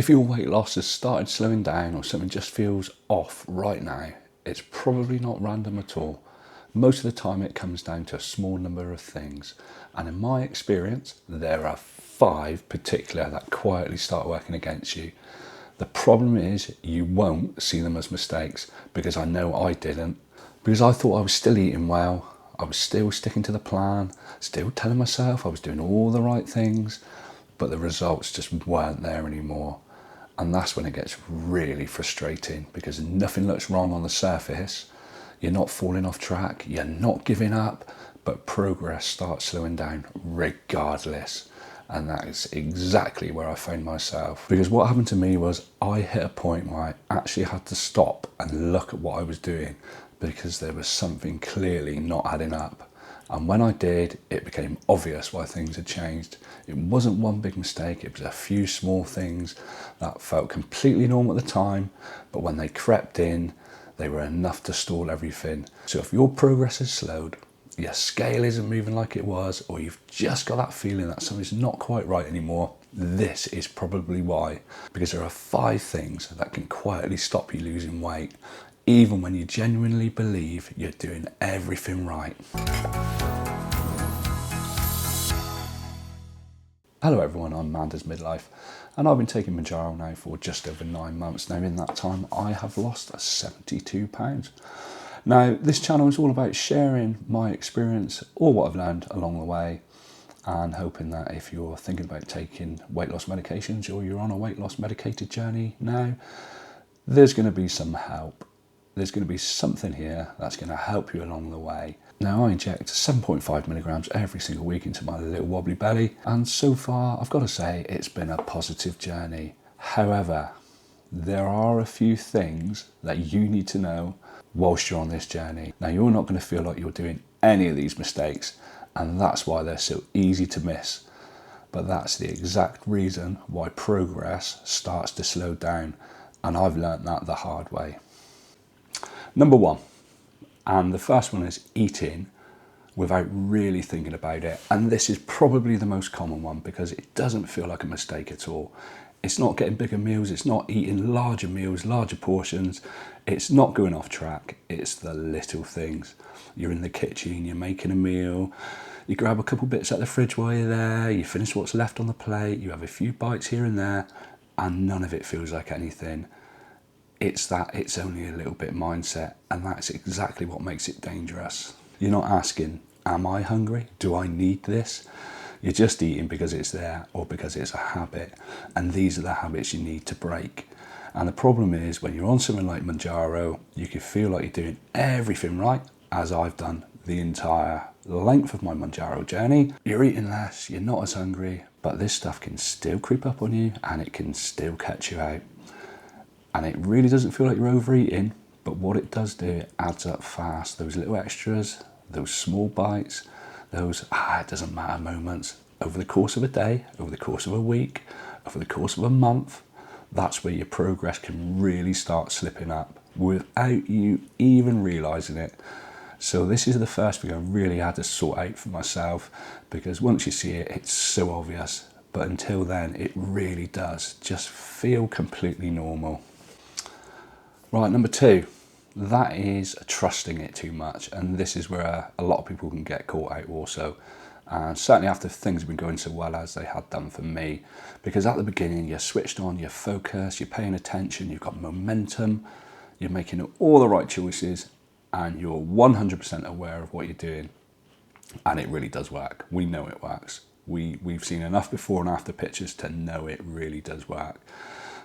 If your weight loss has started slowing down or something just feels off right now, it's probably not random at all. Most of the time it comes down to a small number of things. And in my experience, there are 5 particular that quietly start working against you. The problem is you won't see them as mistakes, because I know I didn't. Because I thought I was still eating well, I was still sticking to the plan, still telling myself I was doing all the right things, but the results just weren't there anymore. And that's when it gets really frustrating, because nothing looks wrong on the surface. You're not falling off track, you're not giving up, but progress starts slowing down regardless. And that is exactly where I found myself. Because what happened to me was I hit a point where I actually had to stop and look at what I was doing, because there was something clearly not adding up. And when I did, it became obvious why things had changed. It wasn't one big mistake, it was a few small things that felt completely normal at the time, but when they crept in, they were enough to stall everything. So if your progress has slowed, your scale isn't moving like it was, or you've just got that feeling that something's not quite right anymore, this is probably why. Because there are 5 things that can quietly stop you losing weight, even when you genuinely believe you're doing everything right. Hello everyone, I'm Manda's Midlife, and I've been taking Mounjaro now for just over 9 months. Now in that time I have lost 72 pounds. Now this channel is all about sharing my experience or what I've learned along the way, and hoping that if you're thinking about taking weight loss medications or you're on a weight loss medicated journey now, there's going to be some help. There's going to be something here that's going to help you along the way. Now I inject 7.5 milligrams every single week into my little wobbly belly, and so far I've got to say it's been a positive journey. However, there are a few things that you need to know whilst you're on this journey. Now you're not going to feel like you're doing any of these mistakes, and that's why they're so easy to miss. But that's the exact reason why progress starts to slow down, and I've learnt that the hard way. Number 1, and the first one, is eating without really thinking about it. And this is probably the most common one, because it doesn't feel like a mistake at all. It's not getting bigger meals, it's not eating larger meals, larger portions, it's not going off track, it's the little things. You're in the kitchen, you're making a meal, you grab a couple bits out the fridge while you're there, you finish what's left on the plate, you have a few bites here and there, and none of it feels like anything. It's that it's only a little bit mindset, and that's exactly what makes it dangerous. You're not asking, am I hungry? Do I need this? You're just eating because it's there, or because it's a habit, and these are the habits you need to break. And the problem is, when you're on something like Mounjaro, you can feel like you're doing everything right, as I've done the entire length of my Mounjaro journey. You're eating less, you're not as hungry, but this stuff can still creep up on you, and it can still catch you out. And it really doesn't feel like you're overeating, but what it does do, it adds up fast. Those little extras, those small bites, those it doesn't matter moments, over the course of a day, over the course of a week, over the course of a month, that's where your progress can really start slipping up without you even realising it. So this is the first thing I really had to sort out for myself, because once you see it, it's so obvious. But until then, it really does just feel completely normal. Right, number 2, that is trusting it too much. And this is where a lot of people can get caught out also. And certainly after things have been going so well as they had done for me. Because at the beginning, you're switched on, you're focused, you're paying attention, you've got momentum, you're making all the right choices, and you're 100% aware of what you're doing. And it really does work. We know it works. We've seen enough before and after pictures to know it really does work.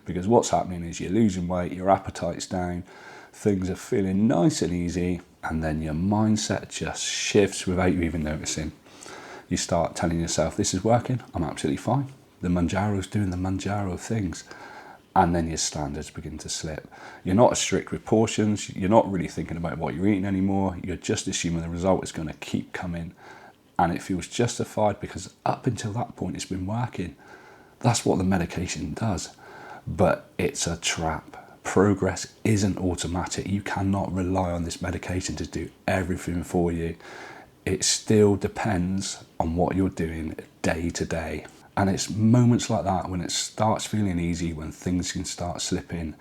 Because what's happening is you're losing weight, your appetite's down, things are feeling nice and easy, and then your mindset just shifts without you even noticing. You start telling yourself, this is working, I'm absolutely fine. The Mounjaro's doing the Mounjaro things. And then your standards begin to slip. You're not as strict with portions, you're not really thinking about what you're eating anymore, you're just assuming the result is going to keep coming. And it feels justified because up until that point it's been working. That's what the medication does. But it's a trap. Progress isn't automatic. You cannot rely on this medication to do everything for you. It still depends on what you're doing day to day. And it's moments like that when it starts feeling easy, when things can start slipping,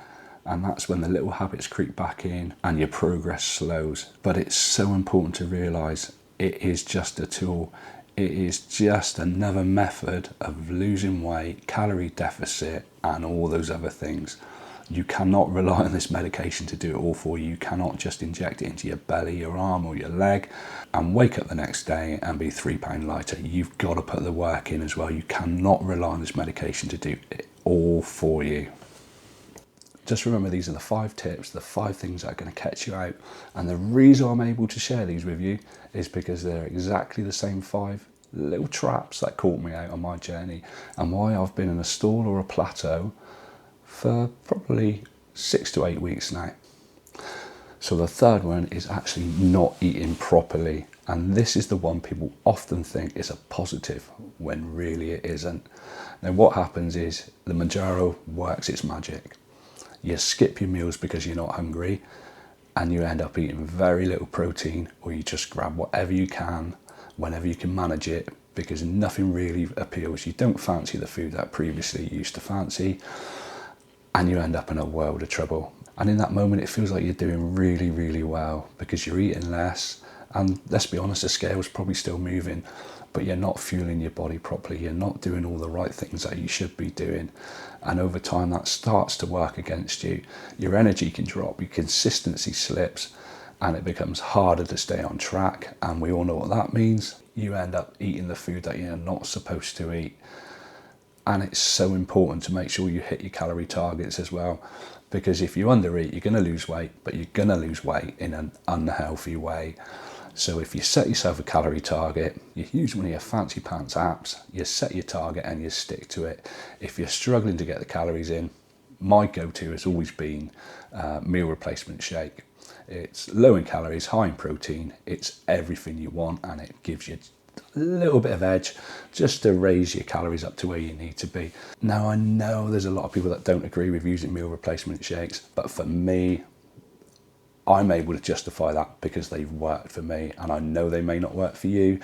and that's when the little habits creep back in and your progress slows. But it's so important to realise it is just a tool. It is just another method of losing weight, calorie deficit, and all those other things. You cannot rely on this medication to do it all for you. You cannot just inject it into your belly, your arm, or your leg and wake up the next day and be 3 pounds lighter. You've got to put the work in as well. You cannot rely on this medication to do it all for you. Just remember, these are the 5 tips, the 5 things that are going to catch you out. And the reason I'm able to share these with you is because they're exactly the same 5 little traps that caught me out on my journey, and why I've been in a stall or a plateau for probably 6 to 8 weeks now. So the third one is actually not eating properly. And this is the one people often think is a positive when really it isn't. Now what happens is the Mounjaro works its magic. You skip your meals because you're not hungry, and you end up eating very little protein, or you just grab whatever you can whenever you can manage it, because nothing really appeals. You don't fancy the food that previously you used to fancy, and you end up in a world of trouble. And in that moment it feels like you're doing really, really well because you're eating less, and let's be honest, the scale's probably still moving, but you're not fueling your body properly. You're not doing all the right things that you should be doing. And over time that starts to work against you. Your energy can drop, your consistency slips, and it becomes harder to stay on track. And we all know what that means. You end up eating the food that you're not supposed to eat. And it's so important to make sure you hit your calorie targets as well, because if you undereat, you're going to lose weight, but you're going to lose weight in an unhealthy way. So if you set yourself a calorie target, you use one of your fancy pants apps, you set your target and you stick to it. If you're struggling to get the calories in, my go-to has always been meal replacement shake. It's low in calories, high in protein, it's everything you want, and it gives you a little bit of edge just to raise your calories up to where you need to be. Now I know there's a lot of people that don't agree with using meal replacement shakes, but for me, I'm able to justify that because they've worked for me, and I know they may not work for you,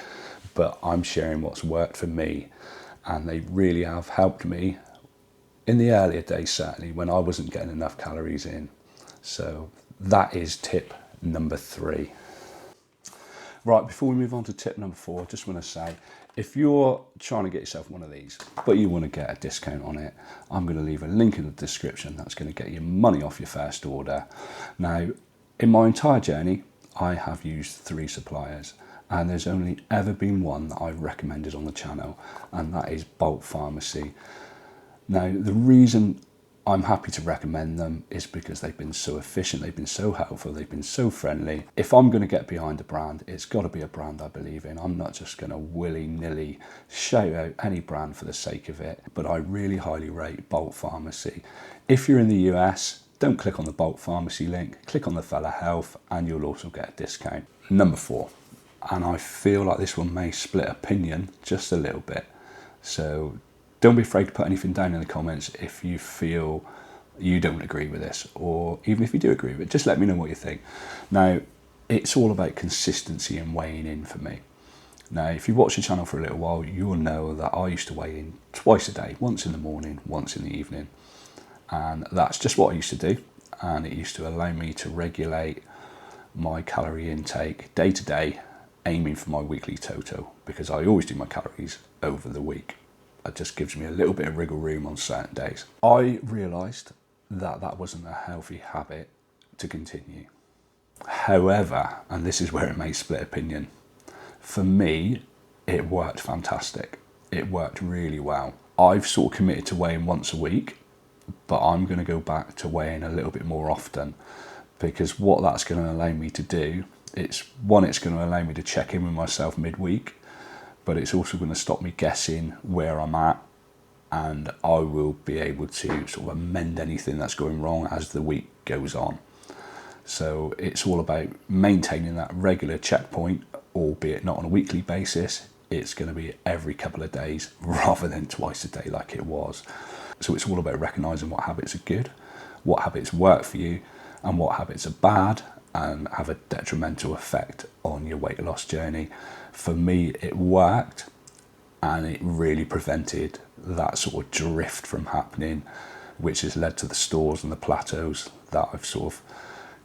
but I'm sharing what's worked for me, and they really have helped me in the earlier days, certainly when I wasn't getting enough calories in. So that is tip number 3. Right, before we move on to tip number 4, I just want to say, if you're trying to get yourself one of these, but you want to get a discount on it, I'm going to leave a link in the description that's going to get you money off your first order. Now, in my entire journey, I have used 3 suppliers, and there's only ever been one that I've recommended on the channel, and that is Bulk Pharmacy. Now, the reason I'm happy to recommend them is because they've been so efficient, they've been so helpful, they've been so friendly. If I'm going to get behind a brand, it's got to be a brand I believe in. I'm not just going to willy-nilly shout out any brand for the sake of it, but I really highly rate Bulk Pharmacy. If you're in the US, don't click on the Bulk Pharmacy link, click on the Fella Health, and you'll also get a discount. Number 4, and I feel like this one may split opinion just a little bit, so don't be afraid to put anything down in the comments if you feel you don't agree with this, or even if you do agree with it, just let me know what you think. Now, it's all about consistency and weighing in for me. Now, if you've watched the channel for a little while, you'll know that I used to weigh in twice a day, once in the morning, once in the evening. And that's just what I used to do. And it used to allow me to regulate my calorie intake day to day, aiming for my weekly total, because I always do my calories over the week. It just gives me a little bit of wriggle room on certain days. I realised that that wasn't a healthy habit to continue. However, and this is where it may split opinion, for me, it worked fantastic. It worked really well. I've sort of committed to weighing once a week, but I'm going to go back to weighing a little bit more often, because what that's going to allow me to do, it's going to allow me to check in with myself midweek, but it's also going to stop me guessing where I'm at, and I will be able to sort of amend anything that's going wrong as the week goes on. So it's all about maintaining that regular checkpoint, albeit not on a weekly basis. It's going to be every couple of days rather than twice a day like it was. So it's all about recognising what habits are good, what habits work for you, and what habits are bad and have a detrimental effect on your weight loss journey. For me, it worked, and it really prevented that sort of drift from happening, which has led to the stores and the plateaus that I've sort of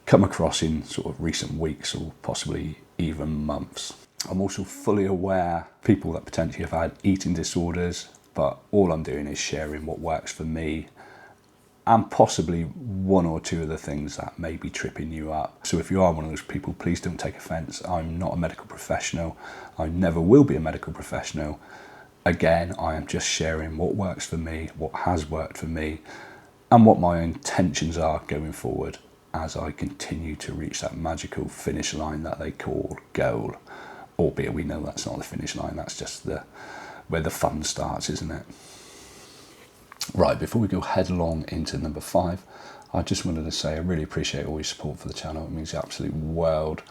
come across in sort of recent weeks or possibly even months. I'm also fully aware people that potentially have had eating disorders, but all I'm doing is sharing what works for me and possibly one or two of the things that may be tripping you up. So if you are one of those people, please don't take offence. I'm not a medical professional. I never will be a medical professional. Again, I am just sharing what works for me, what has worked for me, and what my intentions are going forward as I continue to reach that magical finish line that they call goal. Albeit we know that's not the finish line, that's just where the fun starts, isn't it? Right, before we go headlong into number 5, I just wanted to say I really appreciate all your support for the channel. It means the absolute world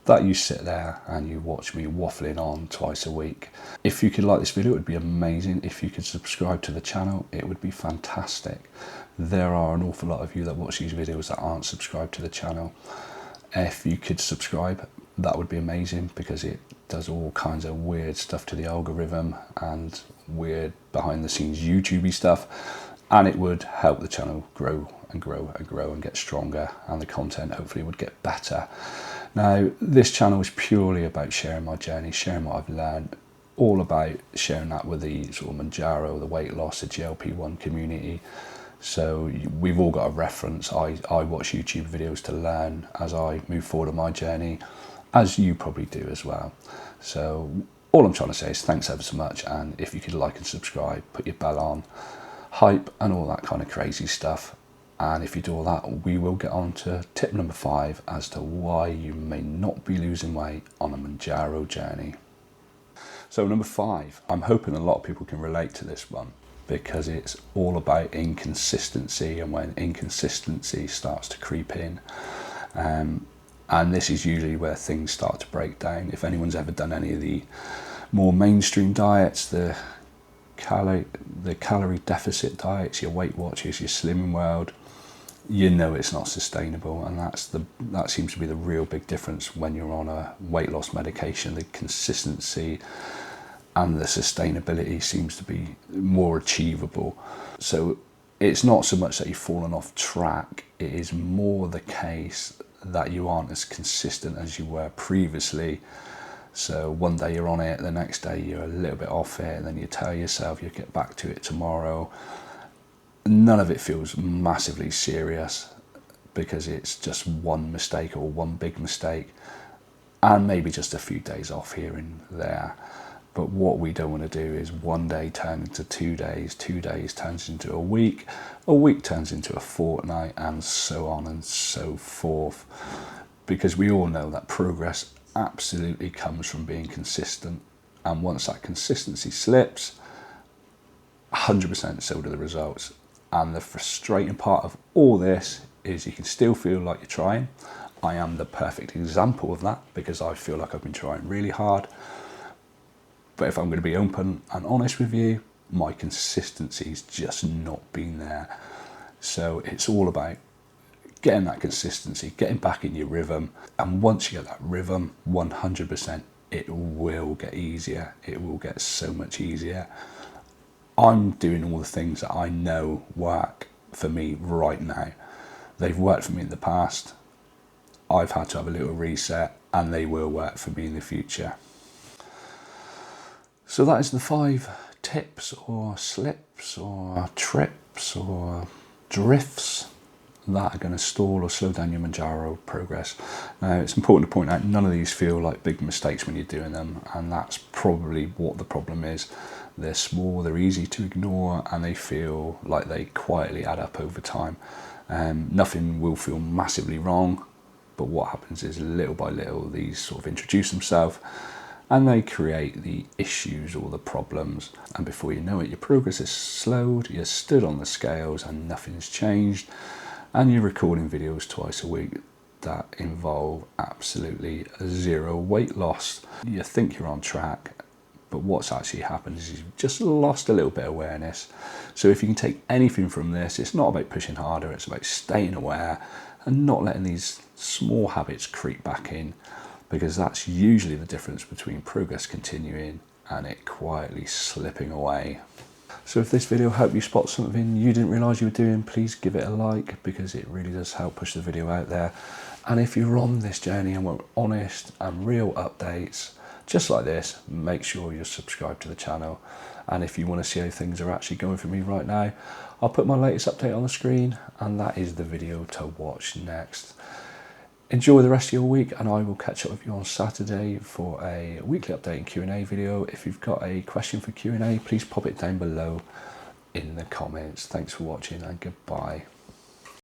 that you sit there and you watch me waffling on twice a week. If you could like this video, it would be amazing. If you could subscribe to the channel, it would be fantastic. There are an awful lot of you that watch these videos that aren't subscribed to the channel. If you could subscribe, that would be amazing, because it does all kinds of weird stuff to the algorithm and weird behind the scenes YouTubey stuff, and it would help the channel grow and grow and grow and get stronger, and the content hopefully would get better. Now, this channel is purely about sharing my journey, sharing what I've learned, all about sharing that with the sort of Mounjaro, the weight loss, the GLP-1 community. So we've all got a reference. I watch YouTube videos to learn as I move forward on my journey, as you probably do as well. So all I'm trying to say is thanks ever so much, and if you could like and subscribe, put your bell on, hype and all that kind of crazy stuff. And if you do all that, we will get on to tip number 5 as to why you may not be losing weight on a Mounjaro journey. So number 5, I'm hoping a lot of people can relate to this one, because it's all about inconsistency, and when inconsistency starts to creep in. And this is usually where things start to break down. If anyone's ever done any of the more mainstream diets, the calorie deficit diets, your Weight Watchers, your Slimming World, you know it's not sustainable, and that seems to be the real big difference when you're on a weight loss medication. The consistency and the sustainability seems to be more achievable. So it's not so much that you've fallen off track, it is more the case that you aren't as consistent as you were previously. So one day you're on it, the next day you're a little bit off it, and then you tell yourself you'll get back to it tomorrow. None of it feels massively serious, because it's just one mistake or one big mistake, and maybe just a few days off here and there. But what we don't want to do is one day turn into 2 days, 2 days turns into a week turns into a fortnight, and so on and so forth. Because we all know that progress absolutely comes from being consistent. And once that consistency slips, 100% so do the results. And the frustrating part of all this is you can still feel like you're trying. I am the perfect example of that, because I feel like I've been trying really hard. But if I'm going to be open and honest with you, my consistency's just not been there. So it's all about getting that consistency, getting back in your rhythm. And once you get that rhythm, 100%, it will get easier. It will get so much easier. I'm doing all the things that I know work for me right now. They've worked for me in the past. I've had to have a little reset, and they will work for me in the future. So that is the 5 tips or slips or trips or drifts that are going to stall or slow down your Mounjaro progress. Now, it's important to point out none of these feel like big mistakes when you're doing them, and that's probably what the problem is. They're small, they're easy to ignore, and they feel like they quietly add up over time. Nothing will feel massively wrong, but what happens is little by little these sort of introduce themselves, and they create the issues or the problems, and before you know it, your progress is slowed, you're stood on the scales and nothing's changed, and you're recording videos twice a week that involve absolutely zero weight loss. You think you're on track, but what's actually happened is you've just lost a little bit of awareness. So if you can take anything from this, it's not about pushing harder, it's about staying aware and not letting these small habits creep back in, because that's usually the difference between progress continuing and it quietly slipping away. So if this video helped you spot something you didn't realise you were doing, please give it a like, because it really does help push the video out there. And if you're on this journey and want honest and real updates just like this, make sure you're subscribed to the channel. And if you want to see how things are actually going for me right now, I'll put my latest update on the screen, and that is the video to watch next. Enjoy the rest of your week, and I will catch up with you on Saturday for a weekly update and Q&A video. If you've got a question for Q&A, please pop it down below in the comments. Thanks for watching, and goodbye.